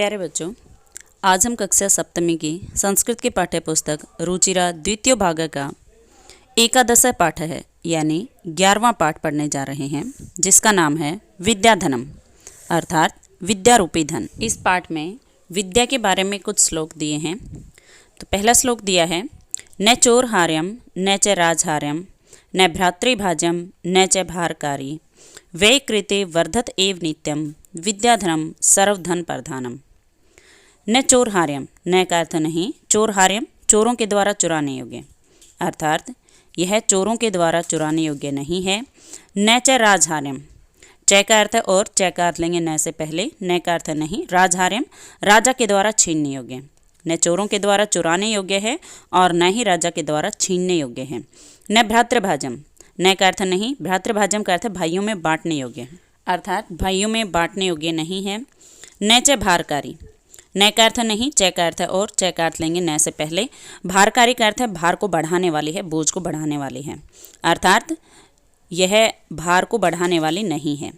प्यारे बच्चों, आज हम कक्षा सप्तमी की संस्कृत की पाठ्य पुस्तक रुचिरा द्वितीय भाग का एकादश पाठ है यानी 11वां पाठ पढ़ने जा रहे हैं, जिसका नाम है विद्याधनम अर्थात विद्या रूपी धन। इस पाठ में विद्या के बारे में कुछ श्लोक दिए हैं। तो पहला श्लोक दिया है, न चोरहार्यम न च राजहार्यम न भ्रातृभाज्यम न च भारकारी वे कृते वर्धत एव नित्यम विद्याधनम सर्वधन प्रधानम। न चोरहार्यम, न का अर्थ नहीं, चोरहार्यम चोरों के द्वारा चुराने योग्य, अर्थात यह चोरों के द्वारा चुराने योग्य नहीं है। न च राजहार्यम, च का अर्थ और च का अर्थ लेंगे न से पहले, न का अर्थ नहीं, राजहार्यम राजा के द्वारा छीनने योग्य। न चोरों के द्वारा चुराने योग्य है और न ही राजा के द्वारा छीनने योग्य है। न भ्रातृभाजम, न का अर्थ नहीं, भ्रातृभाजम का अर्थ भाइयों में बांटने योग्य है, अर्थात भाइयों में बांटने योग्य नहीं है। न च भारकारी, न का अर्थ नहीं, च का अर्थ और च का अर्थ लेंगे न से पहले, भारकारी का अर्थ है भार को बढ़ाने वाली है, बोझ को बढ़ाने वाली है, अर्थात यह भार को बढ़ाने वाली नहीं है।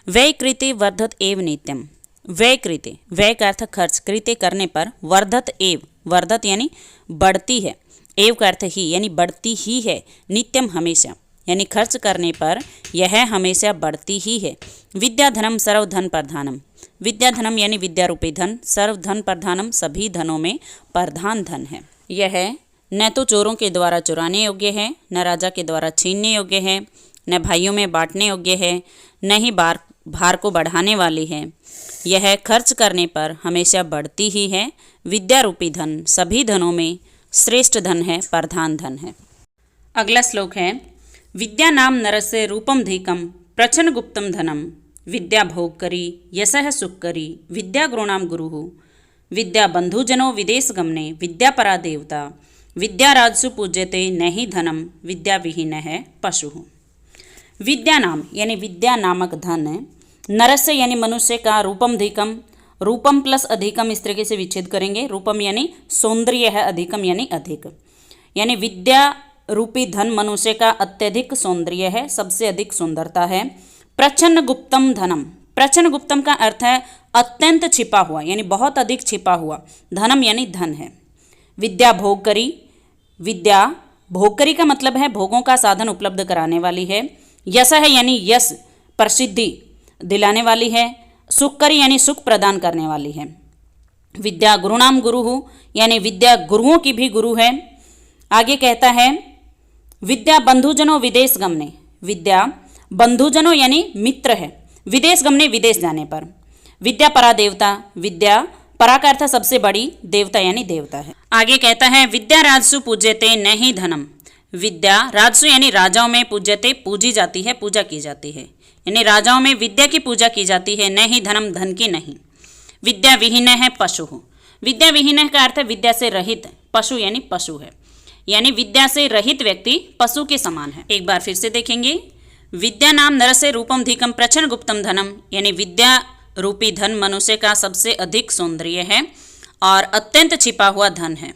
व्यय कृते वर्धत एव नित्यम, व्यय कृते, व्यय का अर्थ खर्च, कृते करने पर, वर्धत एव, वर्धत यानी बढ़ती है, एव का अर्थ ही यानी बढ़ती ही है, नित्यम हमेशा यानी खर्च करने पर यह हमेशा बढ़ती ही है। विद्याधनम सर्वधन प्रधानम, विद्याधनम यानी विद्या रूपी धन, सर्वधन प्रधानम सभी धनों में प्रधान धन है। यह न तो चोरों के द्वारा चुराने योग्य है, न राजा के द्वारा छीनने योग्य है, न भाइयों में बांटने योग्य है, न ही भार को बढ़ाने वाली है। यह खर्च करने पर हमेशा बढ़ती ही है। विद्या रूपी धन सभी धनों में श्रेष्ठ धन है, प्रधान धन है। अगला श्लोक है, विद्या नाम नरस्य रूपम धीकम प्रचन गुप्तम धनम विद्या भोग करी यशः सुख करी विद्या गुरुणाम गुरुः विद्या बंधुजनो विदेश गमने विद्या परा देवता विद्या राजसु पूज्यते न ही धनम विद्या विहीन है पशु। विद्या नाम यानी विद्या नामक धन नरस्य यानी मनुष्य का, रूपम धीकम, रूपम प्लस अधिकम इस तरीके से विच्छेद करेंगे। रूपम यानी सौंदर्य है, अधिकम यानी अधिक, यानी विद्या रूपी धन मनुष्य का अत्यधिक सौंदर्य है, सबसे अधिक सुंदरता है। प्रच्छन्न गुप्तम धनम, प्रच्छन्न गुप्तम का अर्थ है अत्यंत छिपा हुआ यानी बहुत अधिक छिपा हुआ, धनम यानी धन है। विद्या भोग करी, विद्या भोग करी का मतलब है भोगों का साधन उपलब्ध कराने वाली है। यश है यानी यश प्रसिद्धि दिलाने वाली है। सुख करी यानी सुख प्रदान करने वाली है। विद्या गुरुणाम गुरुः यानी विद्या गुरुओं की भी गुरु है। आगे कहता है विद्या बंधुजनों विदेश गमने, विद्या बंधुजनों यानी मित्र है, विदेश गमने विदेश जाने पर। विद्या परा देवता, विद्या परा का अर्थ सबसे बड़ी, देवता यानी देवता है। आगे कहता है विद्या राजसु पूज्यते न ही धनम, विद्या राजसु यानी राजाओं में पूज्यते पूजी जाती है, पूजा की जाती है, यानी राजाओं में विद्या की पूजा की जाती है, न ही धनम धन की नहीं। विद्या विहीन है पशु, विद्या विहीन का अर्थ विद्या से रहित, पशु यानी पशु है, यानी विद्या से रहित व्यक्ति पशु के समान है। एक बार फिर से देखेंगे, विद्या नाम नरस्य रूपम धीकम प्रचन गुप्तम धनम यानी विद्या रूपी धन मनुष्य का सबसे अधिक सौंदर्य है और अत्यंत छिपा हुआ धन है।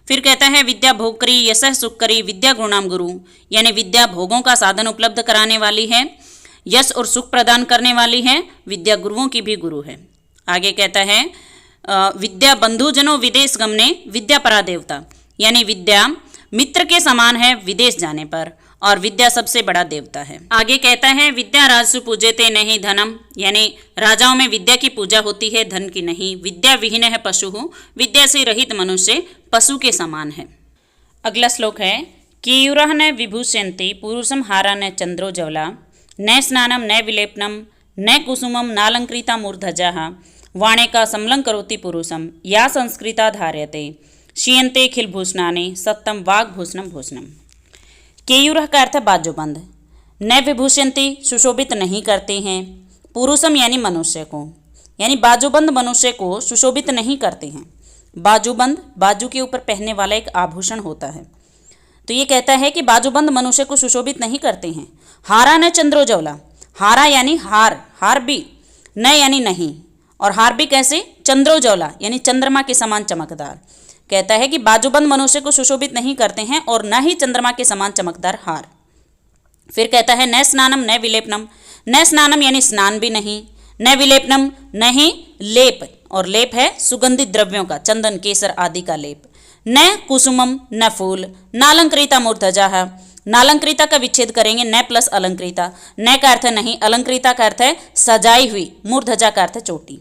फिर कहता है विद्या भोग करी यशः सुख करी विद्या गुरुणाम गुरु यानी विद्या भोगों का साधन उपलब्ध कराने वाली है, यश और सुख प्रदान करने वाली है, विद्या गुरुओं की भी गुरु है। आगे कहता है विद्या बंधुजनों विदेश गमने विद्या परा देवता यानी विद्या मित्र के समान है विदेश जाने पर और विद्या सबसे बड़ा देवता है। आगे कहता है विद्या राजसु पूज्यते नहीं धनम यानी राजाओं में विद्या की पूजा होती है, धन की नहीं। विद्या विहीन है पशु, विद्या से रहित मनुष्य पशु के समान है। अगला श्लोक है केयूरः न विभूषयन्ति पुरुषम हारा न चंद्रो जवला न स्नानम न विलेपनम न कुसुमम नालंकृता मूर्धजाः वाणे का समलं करोति पुरुषम या संस्कृता धार्यते शीयन्ते खिलभूषणानि सत्तम वाग्भूषणम भूषणम। केयूरः का अर्थ बाजूबंद, न विभूषयन्ति सुशोभित नहीं करते हैं, पुरुषम यानी मनुष्य को, यानी बाजूबंद मनुष्य को सुशोभित नहीं करते हैं। बाजूबंद बाजू के ऊपर पहनने वाला एक आभूषण होता है, तो ये कहता है कि बाजूबंद मनुष्य को सुशोभित नहीं करते हैं। हारा न चंद्रोजवला, हारा यानी हार, हार भी, न यानी नहीं, और हार भी कैसे, चंद्रोजवला यानी चंद्रमा के समान चमकदार। कहता है कि बाजूबंद मनुष्य को सुशोभित नहीं करते हैं और न ही चंद्रमा के समान चमकदार हार। फिर कहता है न स्नानम न विलेपनम, न स्नानम यानी स्नान भी नहीं, न विलेपनम नहीं लेप और लेप है सुगंधित द्रव्यों का, चंदन केसर आदि का लेप। न कुसुमम न फूल, नालंकृता मूर्धजा। नालंकृता का विच्छेद करेंगे, न प्लस अलंकृता। न का अर्थ है नहीं, अलंकृता का अर्थ है सजाई हुई, मूर्धजा का अर्थ है चोटी।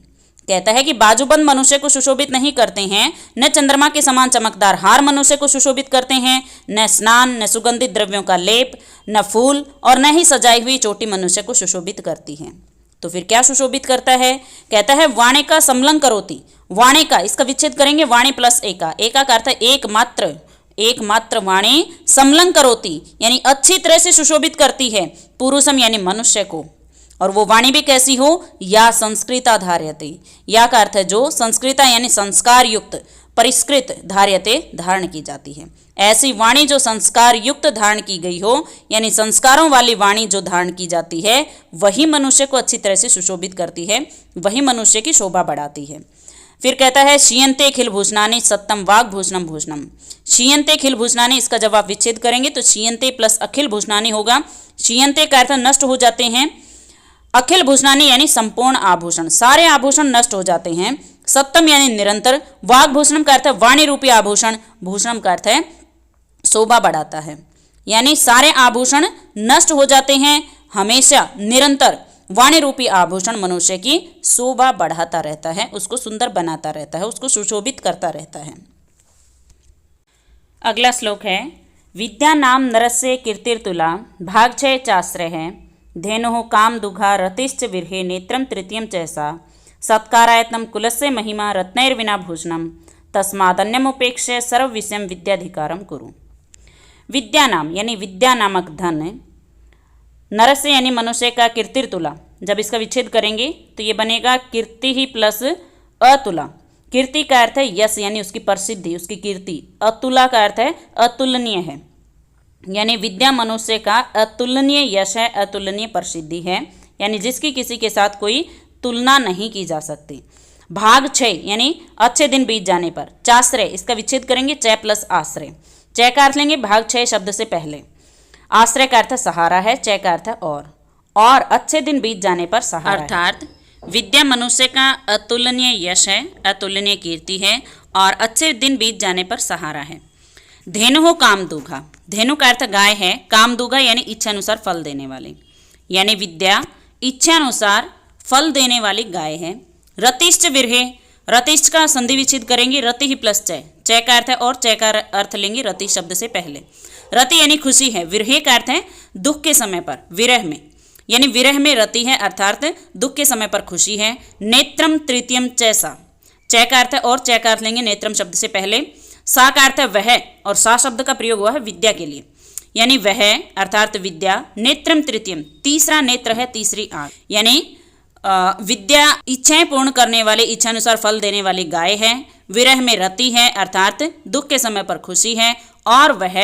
कहता है कि बाजूबंद मनुष्य को सुशोभित नहीं करते हैं, न चंद्रमा के समान चमकदार हार मनुष्य को सुशोभित करते हैं, न स्नान, न सुगंधित द्रव्यों का लेप, न फूल और न ही सजाई हुई चोटी मनुष्य को सुशोभित करती है। तो फिर क्या सुशोभित करता है? कहता है वाणी का समलंग करोति। वाणी का, इसका विच्छेद करेंगे, वाणी प्लस एका। एका का अर्थ है एकमात्र वाणी समलंग करोति यानी अच्छी तरह से सुशोभित करती है, पुरुषम यानी मनुष्य को। और वो वाणी भी कैसी हो? या संस्कृता धार्यते। या का अर्थ है जो, संस्कृता यानी संस्कार युक्त, परिष्कृत, धार्यते धारण की जाती है। ऐसी वाणी जो संस्कार युक्त धारण की गई हो, यानी संस्कारों वाली वाणी जो धारण की जाती है, वही मनुष्य को अच्छी तरह से सुशोभित करती है, वही मनुष्य की शोभा बढ़ाती है। फिर कहता है शीयन्ते खिल भूषणानि सत्तम वाग भूषणम भूषणम। शीयन्ते खिल भूषणानि, इसका जब आप विच्छेद करेंगे तो शीयन्ते प्लस अखिल भूषणानि होगा। शीयन्ते का अर्थ नष्ट हो जाते हैं, अखिल भूषणानि यानी संपूर्ण आभूषण, सारे आभूषण नष्ट हो जाते हैं। सप्तम यानी निरंतर। वाग भूषणम का अर्थ है वाणी रूपी आभूषण। भूषणम का अर्थ है शोभा बढ़ाता है, यानी सारे आभूषण नष्ट हो जाते हैं, हमेशा निरंतर वाणी रूपी आभूषण मनुष्य की शोभा बढ़ाता रहता है, उसको सुंदर बनाता रहता है, उसको सुशोभित करता रहता है। अगला श्लोक है विद्या नाम नरस्य कीर्तिर्तुला भाग 6 चाश्रय है। धेनु काम दुघा रतिश्च विरहे नेत्रम तृतीयम चैसा सत्कारायत्नम कुलस्य महिमा रत्नैर्विना भूषणम तस्मादन्यमुपेक्ष्य सर्व विषयम विद्याधिकारम कुरु। विद्या नाम यानी विद्या नामक धन, नरस्य यानी मनुष्य का, कीर्तिर्तुला, जब इसका विच्छेद करेंगे तो ये बनेगा कीर्ति ही प्लस अतुला। कीर्ति का अर्थ है यश यानी उसकी प्रसिद्धि, उसकी कीर्ति। अतुला का अर्थ है अतुलनीय है, यानी विद्या मनुष्य का अतुलनीय यश है, अतुलनीय प्रसिद्धि है, यानी जिसकी किसी के साथ कोई तुलना नहीं की जा सकती। भाग 6 यानी अच्छे दिन बीत जाने पर। चाश्रय, इसका विच्छेद करेंगे, चय प्लस आश्रय। चय का अर्थ लेंगे भाग 6 शब्द से पहले। आश्रय का अर्थ सहारा है, चय का अर्थ और अच्छे दिन बीत जाने पर सहारा, अर्थात विद्या मनुष्य का अतुलनीय यश है, अतुलनीय कीर्ति है और अच्छे दिन बीत जाने पर सहारा है। धेनु हो कामदुघा, धेनु का अर्थ गाय है, कामदुघा यानी इच्छानुसार फल देने वाली, यानी विद्या इच्छानुसार फल देने वाली गाय है। रतिश्च विरहे, रतिश्च का संधि विच्छेद करेंगे, रति ही प्लस चय। चय का अर्थ है और, चय का अर्थ लेंगे रति शब्द से पहले। रति यानी खुशी है, विरहे का अर्थ है दुख के समय पर, विरह में, यानी विरह में रति है अर्थात दुख के समय पर खुशी है। नेत्रम तृतीयम चैसा, चय का अर्थ है और, चय का अर्थ लेंगे नेत्रम शब्द से पहले। सा का अर्थ है वह और सा शब्द का प्रयोग हुआ है विद्या के लिए, यानी वह अर्थात विद्या। नेत्रम तृतीयम, तीसरा नेत्र है, तीसरी आंख, यानी विद्या इच्छाएं पूर्ण करने वाले, इच्छानुसार फल देने वाली गाय है। विरह में रति है अर्थात दुख के समय पर खुशी है और वह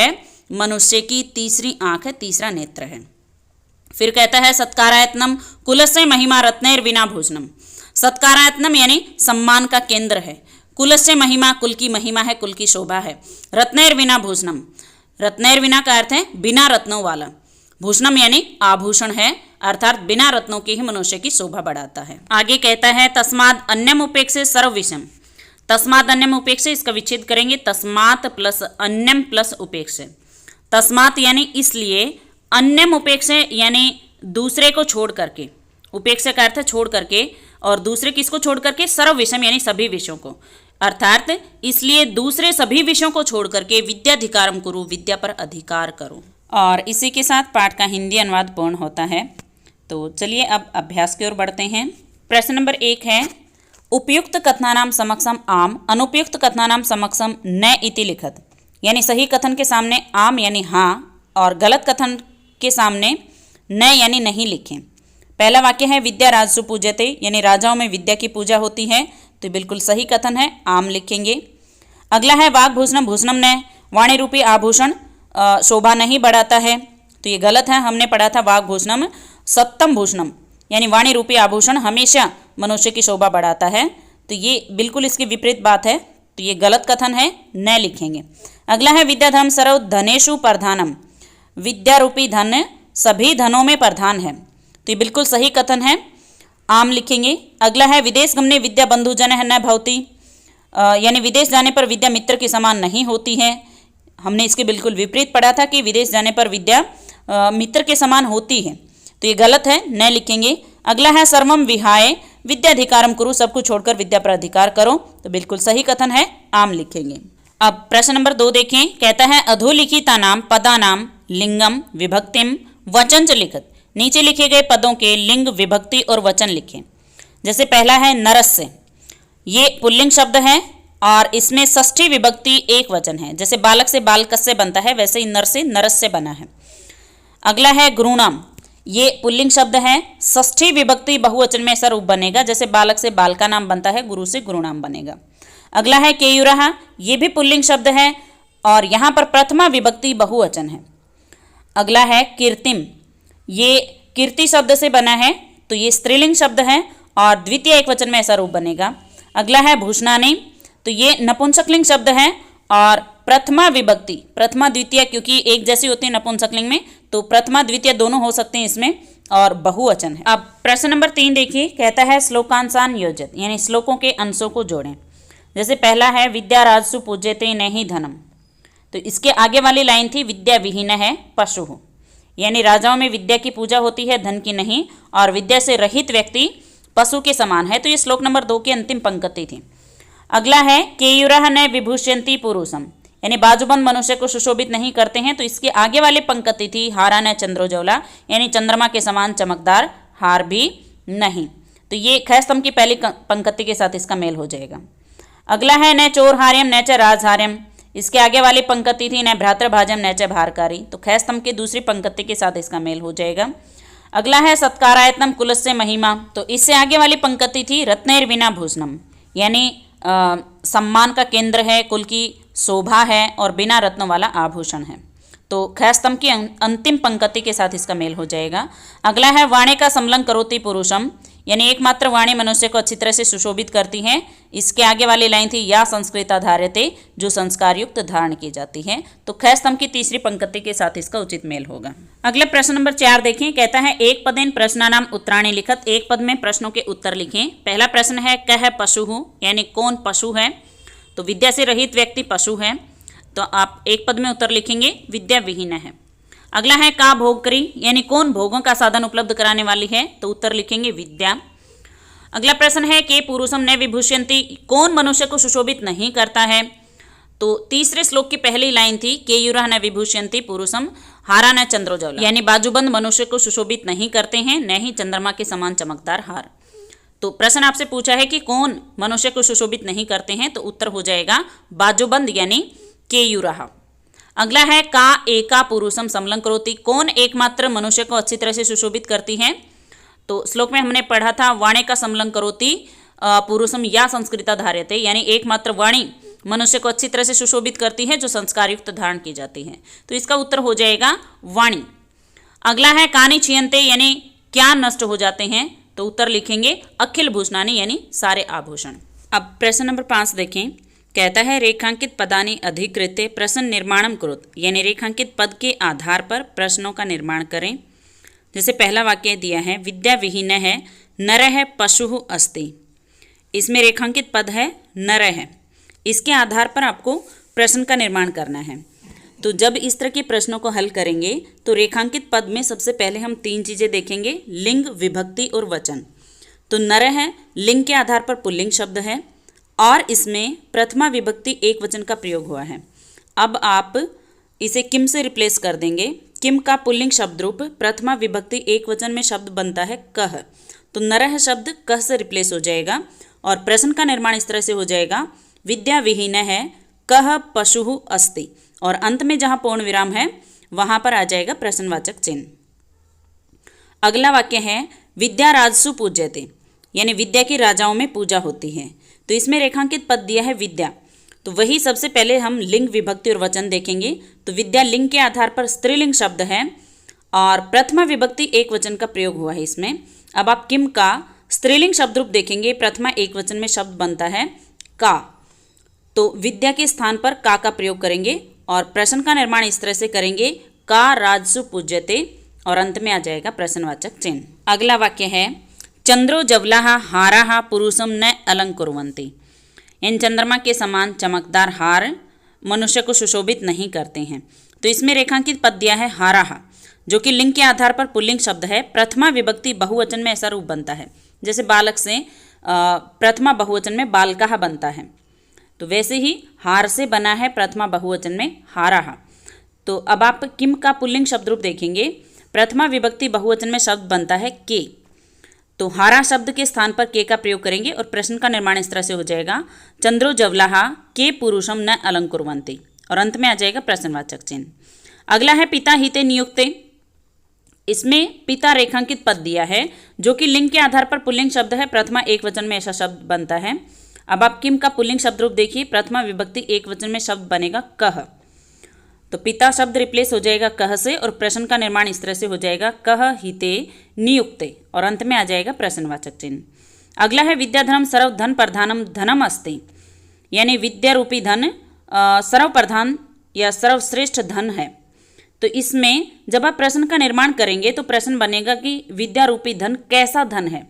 मनुष्य की तीसरी आंख है, तीसरा नेत्र है। फिर कहता है सत्कारायत्नम कुलस्य महिमा रत्नैर्विना भूषणम। सत्कारायत्नम यानी सम्मान का केंद्र है। कुलस्य महिमा, कुल की महिमा है, कुल की शोभा है। रत्नैर्विना भूषणम, रत्नैर्विना का अर्थ है बिना रत्नों वाला। भूषणम यानी आभूषण है अर्थात बिना रत्नों के ही मनुष्य की शोभा बढ़ाता है। आगे कहता है तस्माद अन्यम उपेक्षे सर्व विषम। तस्माद अन्यम उपेक्षे, इसका विच्छेद करेंगे, तस्मात प्लस अन्यम प्लस उपेक्षे। तस्मात यानी इसलिए, अन्यम उपेक्षे यानी दूसरे को छोड़ करके, उपेक्षा का अर्थ है छोड़ करके, और दूसरे किसको छोड़ करके? सर्व विषम यानी सभी विषयों को, अर्थात इसलिए दूसरे सभी विषयों को छोड़ करके विद्याधिकारम कुरु, विद्या पर अधिकार करो। और इसी के साथ पाठ का हिंदी अनुवाद पूर्ण होता है। तो चलिए अब अभ्यास की ओर बढ़ते हैं। प्रश्न नंबर 1 है उपयुक्त कथनानाम समक्षम आम, अनुपयुक्त कथनानाम समक्षम न इति लिखत, यानी सही कथन के सामने आम यानी हाँ और गलत कथन के सामने न यानी नहीं लिखें। पहला वाक्य है विद्या राजसु पूज्यते, यानी राजाओं में विद्या की पूजा होती है, तो बिल्कुल सही कथन है, आम लिखेंगे। अगला है वाग भूषणम भूषणम न, वाणी रूपी आभूषण शोभा नहीं बढ़ाता है, तो ये गलत है। हमने पढ़ा था वाग भूषणम सत्तम भूषणम, यानी वाणी रूपी आभूषण हमेशा मनुष्य की शोभा बढ़ाता है, तो ये बिल्कुल इसकी विपरीत बात है, तो ये गलत कथन है, न लिखेंगे। अगला है विद्या धर्म सर्व धनेषु प्रधानम, विद्या रूपी धन सभी धनों में प्रधान है, तो ये बिल्कुल सही कथन है, आम लिखेंगे। अगला है विदेश गमने विद्या बंधु जन है न भवती, यानी विदेश जाने पर विद्या मित्र के समान नहीं होती है। हमने इसके बिल्कुल विपरीत पढ़ा था कि विदेश जाने पर विद्या मित्र के समान होती है, तो ये गलत है, न लिखेंगे। अगला है सर्वम विहाय विद्याधिकारम कुरु, सब कुछ छोड़कर विद्या पर अधिकार करो, तो बिल्कुल सही कथन है, आम लिखेंगे। अब प्रश्न नंबर 2 देखें, कहता है अधोलिखिता नाम पदा नाम लिंगम विभक्तिम वचन च लिखत, नीचे लिखे गए पदों के लिंग विभक्ति और वचन लिखें। जैसे पहला है नरस्य, ये पुल्लिंग शब्द है और इसमें षष्ठी विभक्ति एक वचन है। जैसे बालक से बालकस से बनता है, वैसे ही नर से नरस से बना है। अगला है गुरुणाम, ये पुल्लिंग शब्द है, षष्ठी विभक्ति बहुवचन में ऐसा रूप बनेगा, जैसे बालक से बाल का नाम बनता है, गुरु से गुरुनाम बनेगा। अगला है केयूरहा, ये भी पुल्लिंग शब्द है और यहाँ पर प्रथमा विभक्ति बहुवचन है। अगला है कीर्तिम, ये कीर्ति शब्द से बना है, तो ये स्त्रीलिंग शब्द है और द्वितीय एक वचन में ऐसा रूप बनेगा। अगला है भूषणानी, तो ये नपुंसकलिंग शब्द है और प्रथमा विभक्ति, प्रथमा द्वितीय क्योंकि एक जैसी होती है नपुंसकलिंग में, तो प्रथमा द्वितीय दोनों हो सकते हैं इसमें, और बहुवचन है। अब प्रश्न नंबर 3 देखिए, कहता है श्लोकांशान योजित, यानी श्लोकों के अंशों को जोड़ें। जैसे पहला है विद्या राजसु पूज्यते नहीं धनम, तो इसके आगे वाली लाइन थी विद्या विहीन है पशु, यानी राजाओं में विद्या की पूजा होती है, धन की नहीं, और विद्या से रहित व्यक्ति पशु के समान है, तो ये श्लोक नंबर 2 की अंतिम पंक्ति थी। अगला है केयूरह न विभूषयन्ति पुरुषम, यानी बाजूबंद मनुष्य को सुशोभित नहीं करते हैं, तो इसके आगे वाली पंक्ति थी हारा न चंद्रोज्वला, यानी चंद्रमा के समान चमकदार हार भी नहीं, तो ये ख स्तंभ की पहली पंक्ति के साथ इसका मेल हो जाएगा। अगला है न चोरहार्यम न च राजहार्यम, इसके आगे वाली पंक्ति थी न भ्रातृभाजम न च भारकारी, तो ख स्तंभ की दूसरी पंक्ति के साथ इसका मेल हो जाएगा। अगला है सत्कारायतनम कुलस्य महिमा, तो इससे आगे वाली पंक्ति थी रत्नैर्विना भूषणम, यानी सम्मान का केंद्र है, कुल की शोभा है और बिना रत्नों वाला आभूषण है, तो ख स्तंभ की अंतिम पंक्ति के साथ इसका मेल हो जाएगा। अगला है वाणी का समलंग करोति पुरुषम, यानी एकमात्र वाणी मनुष्य को अच्छी तरह से सुशोभित करती है, इसके आगे वाली लाइन थी या संस्कृता धार्यते, जो संस्कार युक्त धारण की जाती है, तो ख स्तंभ की तीसरी पंक्ति के साथ इसका उचित मेल होगा। अगले प्रश्न नंबर 4 देखें, कहता है एक पदेन प्रश्नानाम उत्तराणि लिखत, एक पद में प्रश्नों के उत्तर लिखें। पहला प्रश्न है कह पशु हूँ, यानी कौन पशु है, तो विद्या से रहित व्यक्ति पशु है, तो आप एक पद में उत्तर लिखेंगे विद्या विहीन है। अगला है का भोग करी, यानी कौन भोगों का साधन उपलब्ध कराने वाली है, तो उत्तर लिखेंगे विद्या। अगला प्रश्न है के पुरुषम न विभूषयन्ति, कौन मनुष्य को सुशोभित नहीं करता है, तो तीसरे श्लोक की पहली लाइन थी केयूरः न विभूषयन्ति पुरुषम हारा न चंद्रोज्वला, यानी बाजूबंद मनुष्य को सुशोभित नहीं करते हैं, न ही चंद्रमा के समान चमकदार हार। तो प्रश्न आपसे पूछा है कि कौन मनुष्य को सुशोभित नहीं करते हैं, तो उत्तर हो जाएगा बाजूबंद यानी केयूरः। अगला है का एका पुरुषम समलं करोति, कौन एकमात्र मनुष्य को अच्छी तरह से सुशोभित करती है, तो श्लोक में हमने पढ़ा था वाणी का समलं करोति पुरुषम या संस्कृता धार्यते, यानी एकमात्र वाणी मनुष्य को अच्छी तरह से सुशोभित करती है जो संस्कार युक्त धारण की जाती है, तो इसका उत्तर हो जाएगा वाणी। अगला है कानि छियन्ते, यानी क्या नष्ट हो जाते हैं, तो उत्तर लिखेंगे अखिल भूषणानि, यानी सारे आभूषण। अब प्रश्न नंबर 5 देखें, कहता है रेखांकित पदानि अधिकृत्य प्रश्न निर्माणम कुरुत, यानी रेखांकित पद के आधार पर प्रश्नों का निर्माण करें। जैसे पहला वाक्य दिया है विद्या विहीन है नरः पशु अस्ति, इसमें रेखांकित पद है नरः, इसके आधार पर आपको प्रश्न का निर्माण करना है। तो जब इस तरह के प्रश्नों को हल करेंगे तो रेखांकित पद में सबसे पहले हम 3 चीज़ें देखेंगे, लिंग, विभक्ति और वचन। तो नरः लिंग के आधार पर पुल्लिंग शब्द है और इसमें प्रथमा विभक्ति एक वचन का प्रयोग हुआ है। अब आप इसे किम से रिप्लेस कर देंगे। किम का पुल्लिंग शब्द रूप प्रथमा विभक्ति एक वचन में शब्द बनता है कह, तो नरः शब्द कह से रिप्लेस हो जाएगा और प्रश्न का निर्माण इस तरह से हो जाएगा विद्या विहीन है कह पशु अस्ति, और अंत में जहाँ पूर्ण विराम है वहाँ पर आ जाएगा प्रश्नवाचक चिन्ह। अगला वाक्य है विद्या राजसु पूज्यते, यानी विद्या की राजाओं में पूजा होती है, तो इसमें रेखांकित पद दिया है विद्या, तो वही सबसे पहले हम लिंग, विभक्ति और वचन देखेंगे। तो विद्या लिंग के आधार पर स्त्रीलिंग शब्द है और प्रथमा विभक्ति एक वचन का प्रयोग हुआ है इसमें। अब आप किम का स्त्रीलिंग शब्द रूप देखेंगे, प्रथमा एक वचन में शब्द बनता है का, तो विद्या के स्थान पर का प्रयोग करेंगे और प्रश्न का निर्माण इस तरह से करेंगे का राजसु पूज्यते और अंत में आ जाएगा प्रश्नवाचक चिन्ह। अगला वाक्य है चंद्रो जवलाः हाराः पुरुषं न अलंकुर्वन्ति। इन चंद्रमा के समान चमकदार हार मनुष्य को सुशोभित नहीं करते हैं। तो इसमें रेखांकित पद दिया है हाराः, जो कि लिंग के आधार पर पुल्लिंग शब्द है। प्रथमा विभक्ति बहुवचन में ऐसा रूप बनता है, जैसे बालक से प्रथमा बहुवचन में बालकाः बनता है, तो वैसे ही हार से बना है प्रथमा बहुवचन में हाराः। तो अब आप किम का पुल्लिंग शब्द रूप देखेंगे। प्रथमा विभक्ति बहुवचन में शब्द बनता है के, तो हारा शब्द के स्थान पर के का प्रयोग करेंगे और प्रश्न का निर्माण इस तरह से हो जाएगा, चंद्रो जवलाः के पुरुषम न अलंकुर्वन्ति, और अंत में आ जाएगा प्रश्नवाचक चिन्ह। अगला है पिता हिते नियुक्ते। इसमें पिता रेखांकित पद दिया है, जो कि लिंग के आधार पर पुल्लिंग शब्द है। प्रथमा एक वचन में ऐसा शब्द बनता है। अब आप किम का पुल्लिंग शब्द रूप देखिए। प्रथमा विभक्ति एक वचन में शब्द बनेगा कह, तो पिता शब्द रिप्लेस हो जाएगा कह से और प्रश्न का निर्माण इस तरह से हो जाएगा, कह हिते नियुक्ते, और अंत में आ जाएगा प्रश्नवाचक चिन्ह। अगला है विद्याधनम सर्व धन प्रधानम धनम अस्ति, यानी विद्या रूपी धन सर्वप्रधान या सर्वश्रेष्ठ धन है। तो इसमें जब आप प्रश्न का निर्माण करेंगे तो प्रश्न बनेगा कि विद्या रूपी धन कैसा धन है।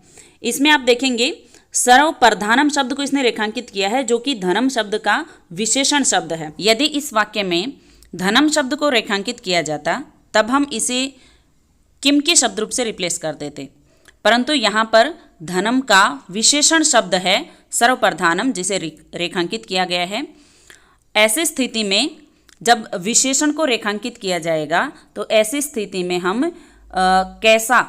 इसमें आप देखेंगे सर्वप्रधानम शब्द को इसने रेखांकित किया है, जो कि धनम शब्द का विशेषण शब्द है। यदि इस वाक्य में धनम शब्द को रेखांकित किया जाता तब हम इसे किम के शब्द रूप से रिप्लेस कर देते, परंतु यहाँ पर धनम का विशेषण शब्द है सर्वप्रधानम, जिसे रेखांकित किया गया है। ऐसी स्थिति में जब विशेषण को रेखांकित किया जाएगा तो ऐसी स्थिति में हम कैसा,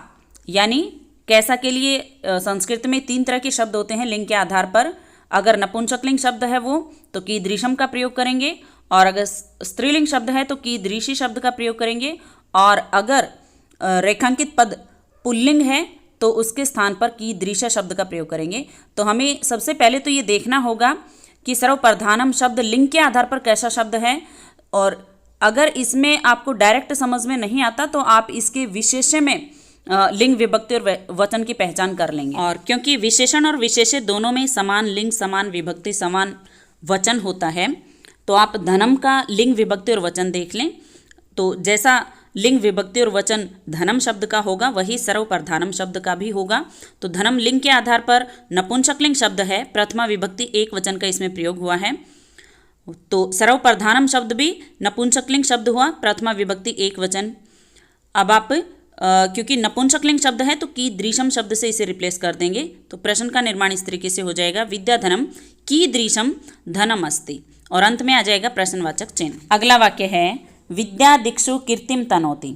यानी कैसा के लिए संस्कृत में 3 तरह के शब्द होते हैं लिंग के आधार पर। अगर नपुंसकलिंग शब्द है वो तो कीदृशम का प्रयोग करेंगे, और अगर स्त्रीलिंग शब्द है तो कीदृशी शब्द का प्रयोग करेंगे, और अगर रेखांकित पद पुल्लिंग है तो उसके स्थान पर कीदृश शब्द का प्रयोग करेंगे। तो हमें सबसे पहले तो ये देखना होगा कि सर्वप्रधानम शब्द लिंग के आधार पर कैसा शब्द है, और अगर इसमें आपको डायरेक्ट समझ में नहीं आता तो आप इसके विशेष्य में लिंग विभक्ति और वचन की पहचान कर लेंगे। और क्योंकि विशेषण और विशेष्य दोनों में समान लिंग, समान विभक्ति, समान वचन होता है, तो आप धनम का लिंग विभक्ति और वचन देख लें। तो जैसा लिंग विभक्ति और वचन धनम शब्द का होगा वही सर्वप्रधानम शब्द का भी होगा। तो धनम लिंग के आधार पर नपुंसकलिंग शब्द है, प्रथमा विभक्ति एक वचन का इसमें प्रयोग हुआ है। तो सर्वप्रधानम शब्द भी नपुंसकलिंग शब्द हुआ, प्रथमा विभक्ति एक वचन। अब आप क्योंकि नपुंसकलिंग शब्द है तो कीदृशम शब्द से इसे रिप्लेस कर देंगे, तो प्रश्न का निर्माण इस तरीके से हो जाएगा, विद्याधनम कीदृशम धनम अस्ति, और अंत में आ जाएगा प्रश्नवाचक चिन्ह। अगला वाक्य है विद्या दिक्षु कीर्तिम तनोति।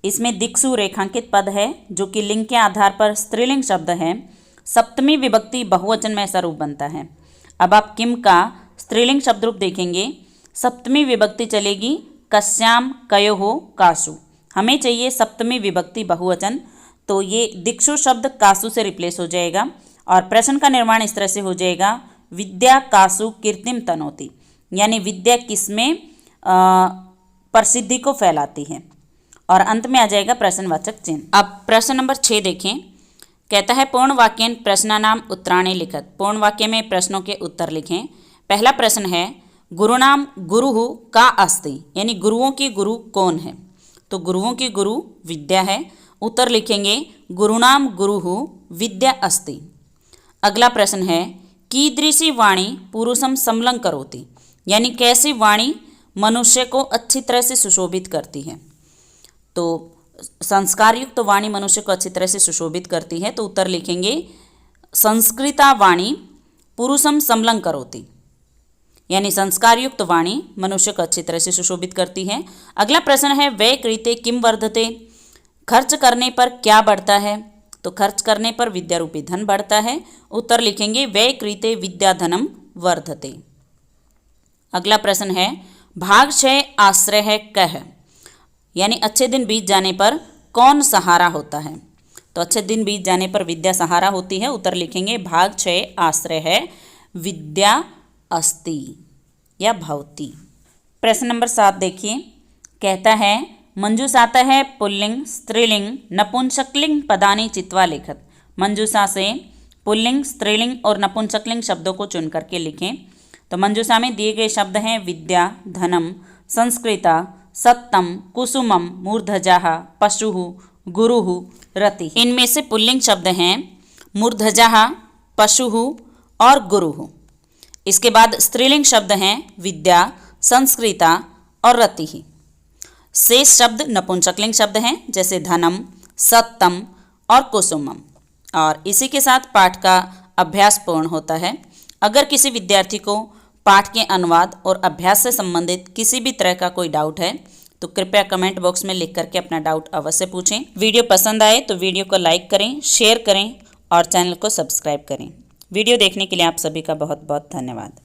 इसमें दिक्षु रेखांकित पद है, जो कि लिंग के आधार पर स्त्रीलिंग शब्द है। सप्तमी विभक्ति बहुवचन में ऐसा रूप बनता है। अब आप किम का स्त्रीलिंग शब्द रूप देखेंगे। सप्तमी विभक्ति चलेगी कस्याम कयोहो कासु, हमें चाहिए सप्तमी विभक्ति बहुवचन, तो ये दिक्षु शब्द कासु से रिप्लेस हो जाएगा, और प्रश्न का निर्माण इस तरह से हो जाएगा, विद्या कासु कीर्तिम तनोति, यानी विद्या किसमें प्रसिद्धि को फैलाती है, और अंत में आ जाएगा प्रश्नवाचक चिन्ह। अब प्रश्न नंबर 6 देखें। कहता है पूर्ण वाक्यन प्रश्नानाम उत्तराणि लिखत। पूर्ण वाक्य में प्रश्नों के उत्तर लिखें। पहला प्रश्न है गुरुनाम गुरुः का अस्ति, यानी गुरुओं की गुरु कौन है। तो गुरुओं की गुरु विद्या है। उत्तर लिखेंगे गुरुनाम गुरुः विद्या अस्ति। अगला प्रश्न है कीदृशी वाणी पुरुषम समलं करोति, यानी कैसी वाणी मनुष्य को अच्छी तरह से सुशोभित करती है। तो संस्कार युक्त वाणी मनुष्य को अच्छी तरह से सुशोभित करती है। तो उत्तर लिखेंगे संस्कृता वाणी पुरुषम समलं करोति, यानी संस्कार युक्त वाणी मनुष्य को अच्छी तरह से सुशोभित करती है। अगला प्रश्न है व्यय कृते किम वर्धते, खर्च करने पर क्या बढ़ता है। तो खर्च करने पर विद्या रूपी धन बढ़ता है। उत्तर लिखेंगे व्यय कृते विद्या धनम वर्धते। अगला प्रश्न है भागक्षय आश्रय है कह, यानी अच्छे दिन बीत जाने पर कौन सहारा होता है। तो अच्छे दिन बीत जाने पर विद्या सहारा होती है। उत्तर लिखेंगे भागक्षय आश्रय है विद्या अस्ति या भवती। प्रश्न नंबर 7 देखिए। कहता है मंजूषाता है पुल्लिंग स्त्रीलिंग नपुंसकलिंग पदानि चित्वा लिखत। मंजूषा से पुल्लिंग स्त्रीलिंग और नपुंसकलिंग शब्दों को चुन करके लिखें। तो मंजूषा में दिए गए शब्द हैं विद्या, धनम, संस्कृता, सत्तम, कुसुमम, मूर्धजाः, पशुः, गुरुः, रति। इनमें से पुल्लिंग शब्द हैं मूर्धजः, पशुः और गुरुः। इसके बाद स्त्रीलिंग शब्द हैं विद्या, संस्कृता और रतिः। शेष शब्द नपुंसकलिंग शब्द हैं जैसे धनम, सत्तम और कुसुमम। और इसी के साथ पाठ का अभ्यास पूर्ण होता है। अगर किसी विद्यार्थी को पाठ के अनुवाद और अभ्यास से संबंधित किसी भी तरह का कोई डाउट है तो कृपया कमेंट बॉक्स में लिख करके अपना डाउट अवश्य पूछें। वीडियो पसंद आए तो वीडियो को लाइक करें, शेयर करें और चैनल को सब्सक्राइब करें। वीडियो देखने के लिए आप सभी का बहुत बहुत धन्यवाद।